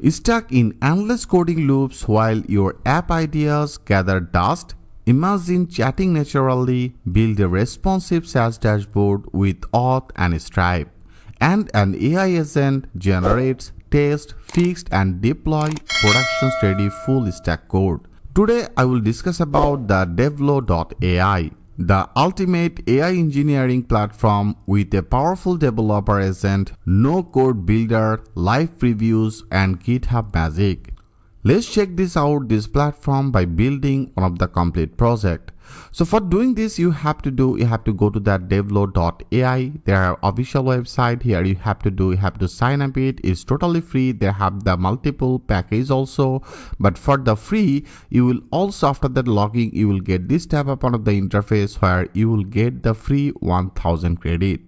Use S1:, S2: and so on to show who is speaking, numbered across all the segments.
S1: Stuck in endless coding loops while your app ideas gather dust? Imagine chatting naturally, build a responsive SaaS dashboard with auth and Stripe, and an AI agent generates, tests, fixed and deploy production-ready full-stack code. Today I will discuss about the devlo.ai, the ultimate AI engineering platform with a powerful developer agent, no-code builder, live previews, and GitHub magic. Let's check this platform by building one of the complete project. So for doing this, you have to go to that devlo.ai. Their official website. Here you have to sign up. It's totally free. They have the multiple package also, but for the free, you will also, after that logging, you will get this tab up on the interface where you will get the free 1000 credit.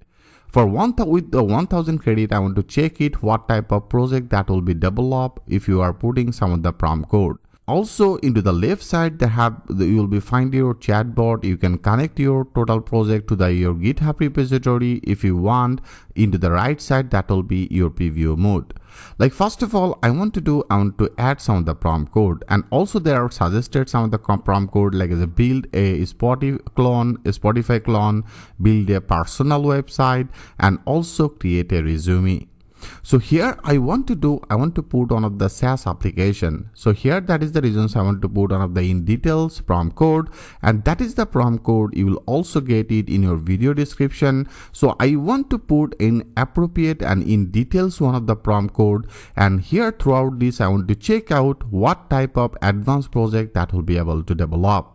S1: With the 1000 credit, I want to check it what type of project that will be developed if you are putting some of the prompt code. Also, into the left side, you will be find your chatbot. You can connect your total project to your GitHub repository if you want. Into the right side, that will be your preview mode. Like first of all, I want to add some of the prompt code, and also there are suggested some of the prompt code like as a build a Spotify clone, build a personal website, and also create a resume. So here I want to put one of the SaaS application. So here that is the reasons I want to put one of the in details prompt code, and that is the prompt code. You will also get it in your video description. So I want to put in appropriate and in details one of the prompt code, and here throughout this I want to check out what type of advanced project that will be able to develop.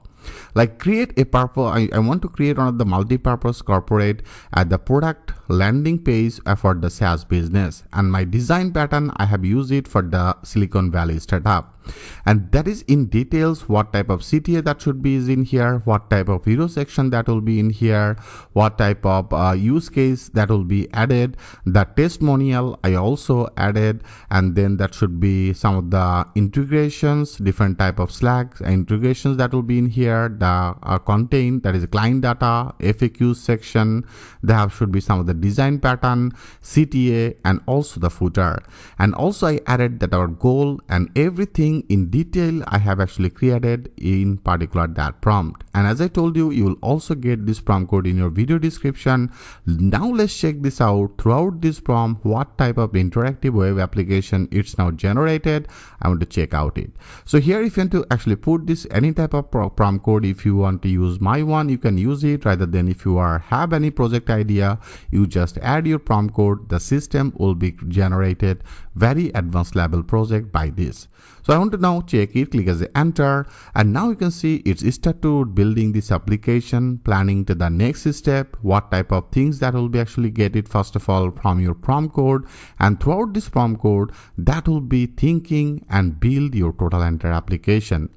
S1: Like create a purpose, I want to create one of the multi-purpose corporate at the product landing page for the SaaS business, and my design pattern I have used it for the Silicon Valley startup, and that is in details what type of CTA that should be in here, what type of hero section that will be in here, what type of use case that will be added, the testimonial I also added, and then that should be some of the integrations, different type of Slack integrations that will be in here. The contain, that is client data, FAQ section, there should be some of the design pattern, CTA, and also the footer. And also I added that our goal and everything in detail I have actually created in particular that prompt. And as I told you, you will also get this prompt code in your video description. Now let's check this out. Throughout this prompt, what type of interactive web application it's now generated. I want to check out it. So here if you want to actually put this any type of prompt code, if you want to use my one, you can use it. Rather than if you have any project idea, you just add your prompt code. The system will be generated very advanced level project by this. So I want to now check it, click as a enter, and now you can see it's started building this application, planning to the next step, what type of things that will be actually get it first of all from your prompt code, and throughout this prompt code that will be thinking and build your total entire application.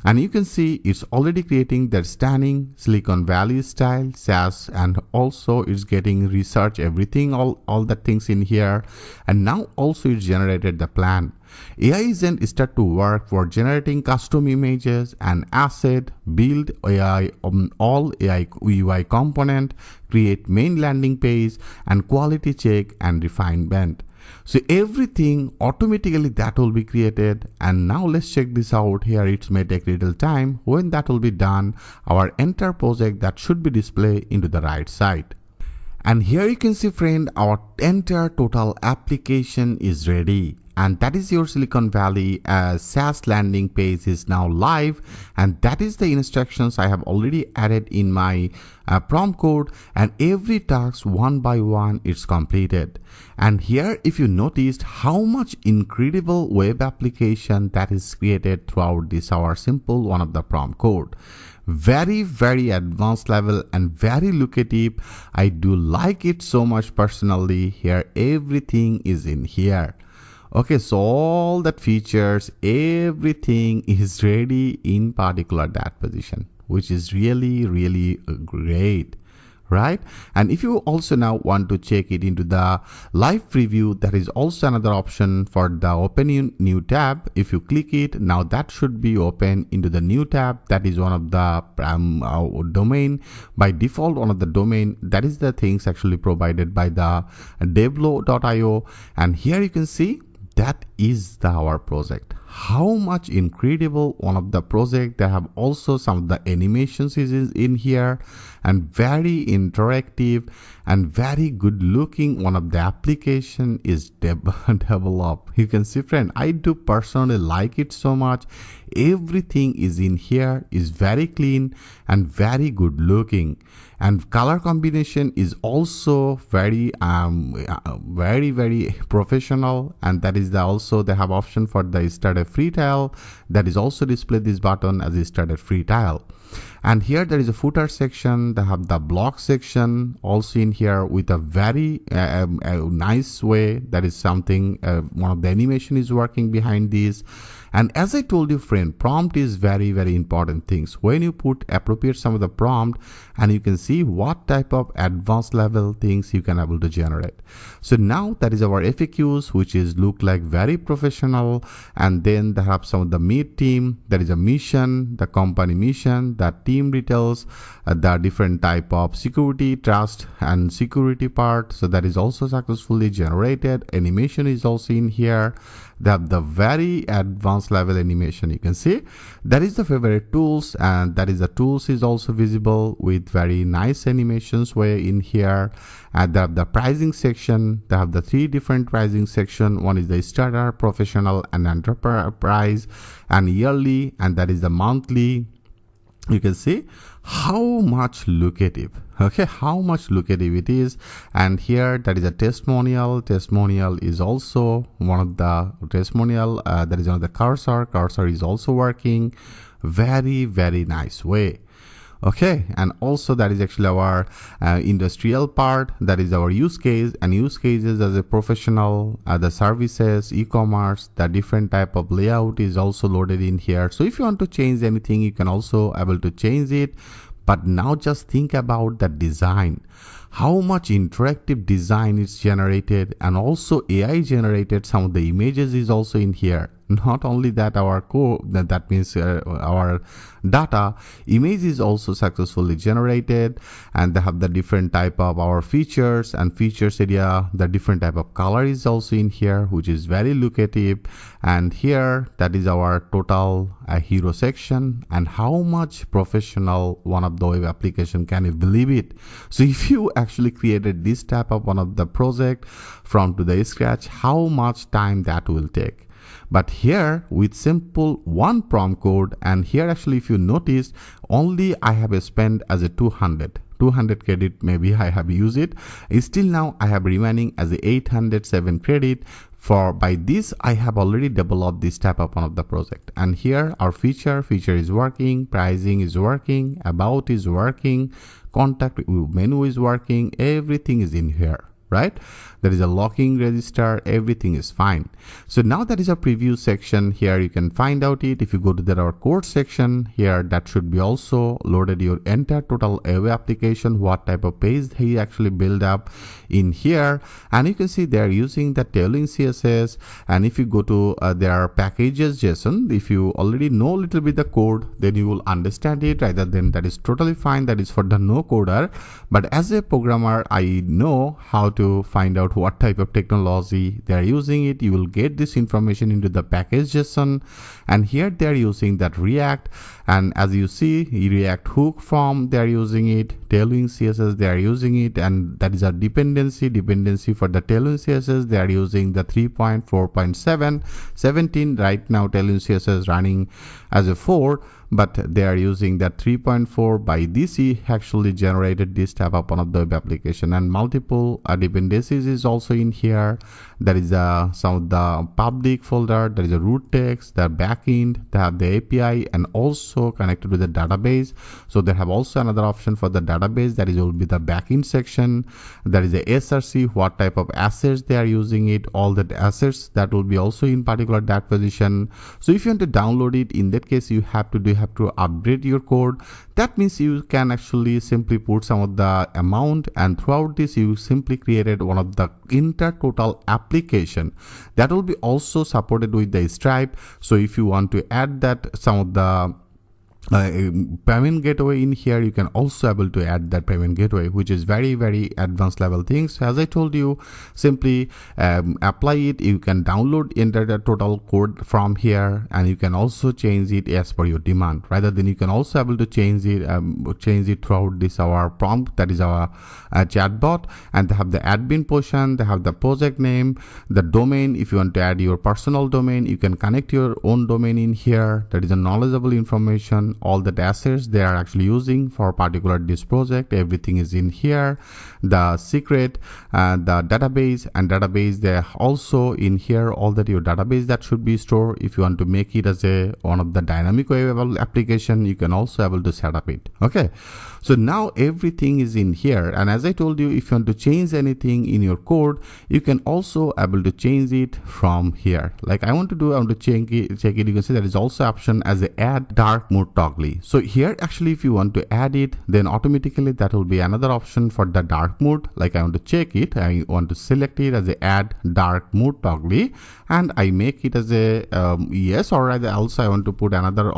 S1: And you can see it's already creating that stunning Silicon Valley style SaaS, and also it's getting research everything, all the things in here, and now also it's generated the plan. AI agent start to work for generating custom images and asset, build AI all AI UI component, create main landing page, and quality check and refinement. So everything automatically that will be created. And now let's check this out. Here it may take little time. When that will be done, our entire project that should be displayed into the right side. And here you can see, friend, our entire total application is ready. And that is your Silicon Valley SaaS landing page is now live, and that is the instructions I have already added in my prompt code, and every task one by one is completed. And here if you noticed how much incredible web application that is created throughout this our simple one of the prompt code. Very advanced level and very lucrative. I do like it so much personally. Here everything is in here. Okay, so all that features, everything is ready in particular that position, which is really great, right? And if you also now want to check it into the live preview, that is also another option for the open new tab. If you click it, now that should be open into the new tab. That is one of the domain by default, one of the domain that is the things actually provided by the devlo.io. And here you can see that is our project. How much incredible one of the project. They have also some of the animations is in here, and very interactive and very good looking. One of the application is developed. You can see, friend, I do personally like it so much. Everything is in here is very clean and very good looking, and color combination is also very very professional. And that is also they have option for the start a free tile, that is also display this button as a start a free tile. And here there is a footer section. They have the block section also in here with a very nice way. That is something one of the animation is working behind this. And as I told you, friend, prompt is very important things. When you put appropriate some of the prompt, and you can see what type of advanced level things you can able to generate. So now that is our FAQs, which is look like very professional. And then they have some of the mid team. There is a mission, the company mission, the team details, the different type of security, trust and security part. So that is also successfully generated. Animation is also in here. They have the very advanced level animation. You can see that is the favorite tools, and that is the tools is also visible with very nice animations way in here. And they have the pricing section. They have the 3 different pricing section. One is the starter, professional and enterprise, and yearly, and that is the monthly. You can see how much lucrative, okay, how much lucrative it is. And here that is a testimonial. Testimonial is also one of the testimonial. That is on the cursor is also working very nice way. Okay, and also that is actually our industrial part. That is our use case, and use cases as a professional, the services, e-commerce, the different type of layout is also loaded in here. So if you want to change anything, you can also able to change it. But now just think about the design, how much interactive design is generated, and also AI generated some of the images is also in here. Not only that, our code, that means our data image is also successfully generated, and they have the different type of our features and features area. The different type of color is also in here, which is very lucrative. And here that is our total hero section, and how much professional one of the web application, can you believe it? So if you actually created this type of one of the project from to the scratch, how much time that will take? But here with simple one prompt code, and here actually if you notice, only I have spent as a 200 credit, maybe I have used it. Still now I have remaining as a 807 credit. For by this I have already developed this type of one of the project. And here our feature is working, pricing is working, about is working, contact menu is working, everything is in here, right? There is a locking register, everything is fine. So now that is a preview section. Here you can find out it. If you go to our code section here, that should be also loaded your entire total web application, what type of page he actually build up in here. And you can see they are using the tailoring CSS. And if you go to their packages JSON, if you already know a little bit the code, then you will understand it. Rather than that is totally fine. That is for the no coder. But as a programmer, I know how to find out what type of technology they are using it. You will get this information into the package JSON, and here they are using that React. And as you see, React hook form they are using it, tailoring CSS they are using it, and that is a dependency for the tailoring CSS. They are using the 3.4.17 right now. Tailoring CSS running as a 4, but they are using that 3.4. By this he actually generated this type of one of the web application, and multiple dependencies is also in here. There is some of the public folder, there is a root text, the backend, they have the API, and also connected with the database. So they have also another option for the database, that is will be the backend section. There is a SRC, what type of assets they are using it, all the assets that will be also in particular that position. So if you want to download it, in that case you have to upgrade your code. That means you can actually simply put some of the amount, and throughout this you simply created one of the entire total application that will be also supported with the Stripe. So if you want to add that some of the payment gateway in here. You can also able to add that payment gateway, which is very advanced level things. As I told you, simply apply it. You can download, enter the total code from here, and you can also change it as per your demand. Rather than you can also able to change it throughout this our prompt, that is our chatbot, and they have the admin portion, they have the project name, the domain. If you want to add your personal domain, you can connect your own domain in here. That is a knowledgeable information. All the assets they are actually using for particular this project, everything is in here. The secret, the database, and database they are also in here. All that your database that should be stored. If you want to make it as a one of the dynamic web application, you can also able to set up it. Okay, so now everything is in here, and as I told you, if you want to change anything in your code, you can also able to change it from here. Like I want to check it. You can see there is also option as a add dark mode toggle. So here actually if you want to add it, then automatically that will be another option for the dark mode. Like I want to check it, I want to select it as a add dark mode toggle, and I make it as a yes, or rather also I want to put another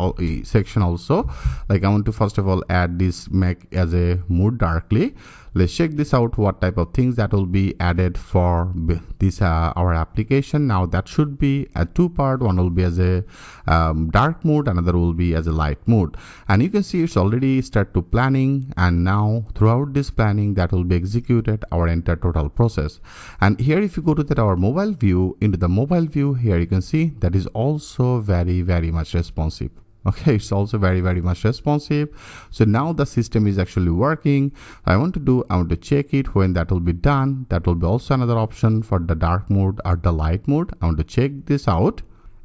S1: section also. Like I want to first of all add this, make as a mode darkly. Let's check this out, what type of things that will be added for this our application. Now that should be a two-part. One will be as a dark mode, another will be as a light mode, and you can see it's already start to planning, and now throughout this planning that will be executed our entire total process. And here if you go to that our mobile view, into the mobile view, here you can see that is also very much responsive. Okay, it's also very much responsive. So now the system is actually working. I want to check it when that will be done. That will be also another option for the dark mode or the light mode. I want to check this out.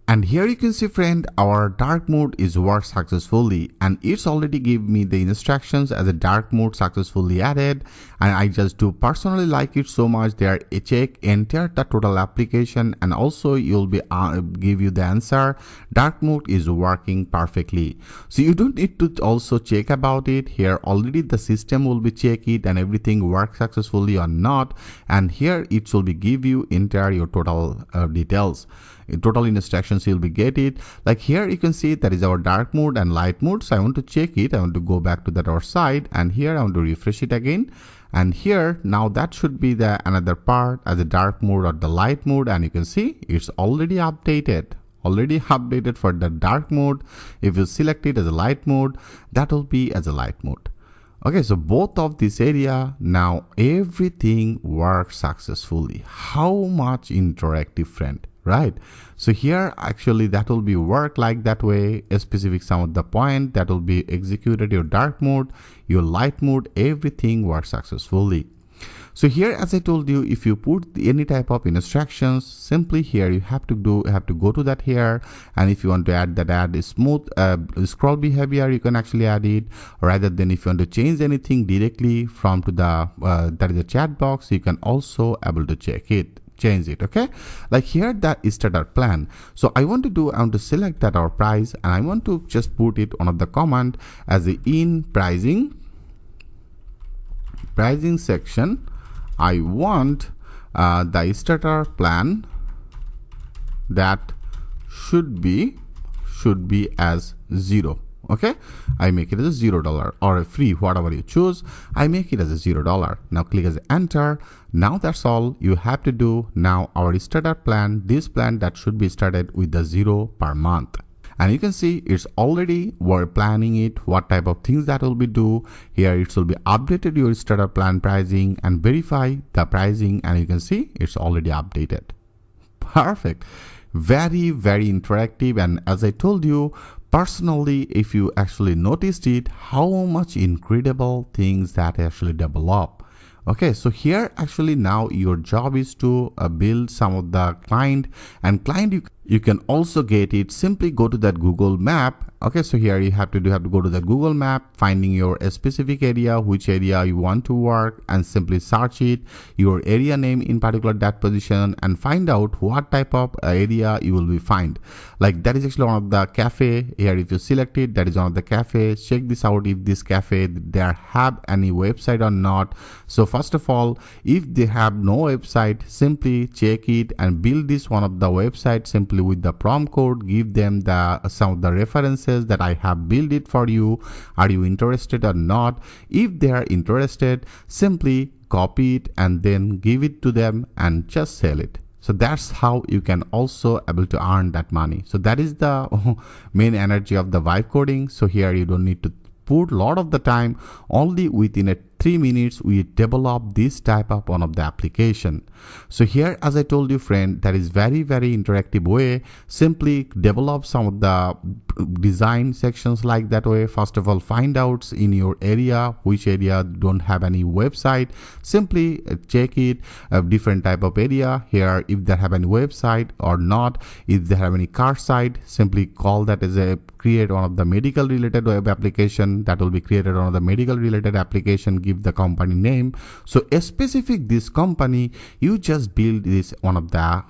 S1: And here you can see, friend, our dark mode is worked successfully, and it's already give me the instructions as a dark mode successfully added. And I just do personally like it so much. There a check enter the total application, and also you'll be give you the answer. Dark mode is working perfectly. So you don't need to also check about it. Here already the system will be check it and everything works successfully or not. And here it will be give you entire your total details. Total instructions you'll be get it. Like here you can see that is our dark mode and light mode. So I want to check it. I want to go back to that our side, and here I want to refresh it again. And here now that should be the another part as a dark mode or the light mode, and you can see it's already updated for the dark mode. If you select it as a light mode, that will be as a light mode. Okay, so both of this area, now everything works successfully. How much interactive, friend, right? So here actually that will be work like that way, a specific some of the point that will be executed your dark mode, your light mode, everything works successfully. So here, as I told you, if you put any type of instructions, simply here you have to go to that here, and if you want to add a smooth scroll behavior, you can actually add it. Rather than if you want to change anything directly from to the that is a chat box, you can also able to change it. Okay, like here that is starter plan. So I want to select that our price, and I want to just put it on the command as a in pricing section. I want the starter plan that should be as 0. Okay, I make it as a $0 or a free, whatever you choose. I make it as a $0. Now click as enter. Now that's all you have to do. Now our starter plan, this plan that should be started with the 0 per month. And you can see it's already we're planning it, what type of things that will be do. Here it will be updated your starter plan pricing and verify the pricing, and you can see it's already updated. Perfect. Very interactive. And as I told you, personally, if you actually noticed it, how much incredible things that actually develop. Okay, so here actually now your job is to build some of the client, and client you can also get it. Simply go to that Google map. Okay, so here you have to go to the Google map, finding your specific area, which area you want to work, and simply search it, your area name in particular that position, and find out what type of area you will be find. Like that is actually one of the cafe. Here if you select it, that is one of the cafe. Check this out, if this cafe they have any website or not. So first of all, if they have no website, simply check it and build this one of the website. Simply simply with the prompt code give them some of the references that I have built it for you. Are you interested or not? If they are interested, simply copy it and then give it to them and just sell it. So that's how you can also able to earn that money. So that is the main energy of the vibe coding. So here you don't need to put a lot of the time. Only within 3 minutes we develop this type of one of the application. So here, as I told you friend, that is very interactive way. Simply develop some of the design sections like that way. First of all, find out in your area which area don't have any website. Simply check it, a different type of area here, if they have any website or not. If they have any cart site, simply call that as a create one of the medical related web application. That will be created on the medical related application. Give the company name. So a specific this company, you just build this one of the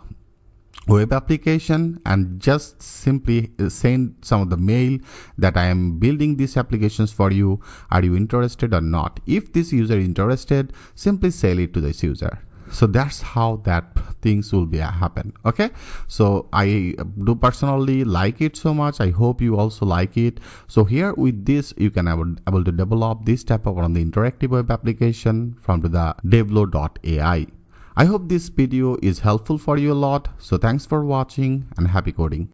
S1: web application and just simply send some of the mail that I am building these applications for you. Are you interested or not? If this user is interested, simply sell it to this user. So that's how that things will be happen. Okay, so I do personally like it so much. I hope you also like it. So here with this you can able to develop this type of one of the interactive web application from the devlo.ai. I hope this video is helpful for you a lot. So thanks for watching and happy coding.